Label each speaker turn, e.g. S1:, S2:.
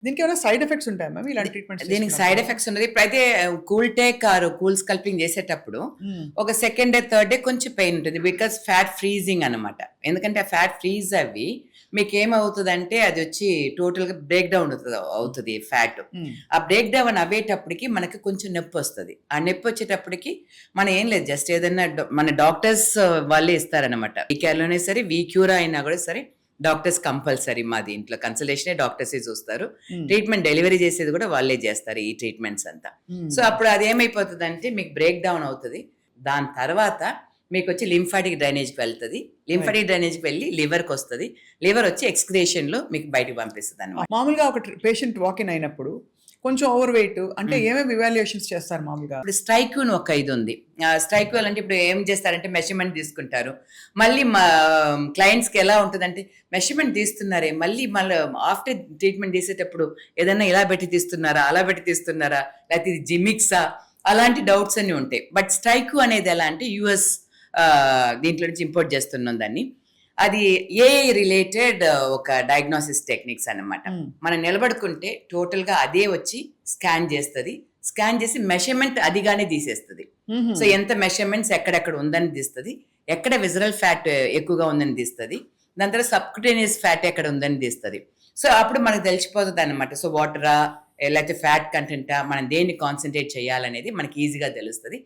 S1: దీనికి ఏమైనా side effects ఉంటాయా మ్యామ్ ఇలాంటి ట్రీట్మెంట్స్
S2: దీనికి సైడ్ ఎఫెక్ట్స్ ఉన్నది. ఇప్పుడైతే cool tech or cool sculpting చేసేటప్పుడు ఒక సెకండ్ డే థర్డ్ డే కొంచెం పెయిన్ ఉంటుంది, బికాస్ ఫ్యాట్ ఫ్రీజింగ్ అనమాట. ఎందుకంటే ఆ ఫ్యాట్ ఫ్రీజ్ అవి మీకు ఏమవుతుందంటే అది వచ్చి టోటల్గా బ్రేక్ డౌన్ అవుతుంది ఫ్యాట్. ఆ బ్రేక్ డౌన్ అవ్వేటప్పటికి మనకి కొంచెం నొప్పి వస్తుంది. ఆ నొప్పి వచ్చేటప్పటికి మనం ఏం లేదు, జస్ట్ ఏదైనా మన డాక్టర్స్ వాళ్ళే ఇస్తారనమాట. వీకేర్లోనే సరే వీక్యూరా అయినా కూడా సరే డాక్టర్స్ కంపల్సరీ. మా దీంట్లో కన్సల్టేషనే డాక్టర్సే చూస్తారు. ట్రీట్మెంట్ డెలివరీ చేసేది కూడా వాళ్ళే చేస్తారు ఈ ట్రీట్మెంట్స్ అంతా. సో అప్పుడు అది ఏమైపోతుంది అంటే మీకు బ్రేక్ డౌన్ అవుతుంది. దాని తర్వాత మీకు వచ్చి లింఫాటిక్ డ్రైనేజ్కి వెళ్తుంది. లింఫాటిక్ డ్రైనేజ్కి వెళ్ళి లివర్కి వస్తుంది. లివర్ వచ్చి ఎక్స్క్రేషన్లో మీకు బయటకు పంపిస్తుంది అనమాట.
S1: మామూలుగా ఒక పేషెంట్ వాకిన్ అయినప్పుడు కొంచెం ఓవర్ వెయిట్ అంటే ఏమేమి ఇవాల్యుయేషన్స్ చేస్తారు మామూలుగా?
S2: ఇప్పుడు స్ట్రైక్యూ అని ఒక ఇది ఉంది. స్ట్రైక్యూ అంటే ఇప్పుడు ఏం చేస్తారంటే మెషర్మెంట్ తీసుకుంటారు. మళ్ళీ మా క్లయింట్స్కి ఎలా ఉంటుందంటే మెషర్మెంట్ తీస్తున్నారే, మళ్ళీ ఆఫ్టర్ ట్రీట్మెంట్ తీసేటప్పుడు ఏదైనా ఇలా పెట్టి తీస్తున్నారా, అలా పెట్టి తీస్తున్నారా, లేకపోతే ఇది జిమిక్సా, అలాంటి డౌట్స్ అన్ని ఉంటాయి. బట్ స్ట్రైక్యూ అనేది ఎలా అంటే యుఎస్ దీంట్లో నుంచి ఇంపోర్ట్ చేస్తున్నాం దాన్ని. అది ఏఐ రిలేటెడ్ ఒక డయాగ్నోసిస్ టెక్నిక్స్ అన్నమాట. మనం నిలబడుకుంటే టోటల్గా అదే వచ్చి స్కాన్ చేస్తుంది. స్కాన్ చేసి మెషర్మెంట్ అదిగానే తీసేస్తుంది. సో ఎంత మెషర్మెంట్స్ ఎక్కడెక్కడ ఉందని తీస్తుంది, ఎక్కడ విజరల్ ఫ్యాట్ ఎక్కువగా ఉందని తీస్తుంది, దాని తర్వాత సబ్క్యూటేనియస్ ఫ్యాట్ ఎక్కడ ఉందని తీస్తుంది. సో అప్పుడు మనకు తెలిసిపోతుంది అనమాట. సో వాటరా లేకపోతే ఫ్యాట్ కంటెంటా, మనం దేన్ని కాన్సన్ట్రేట్ చేయాలనేది మనకి ఈజీగా తెలుస్తుంది.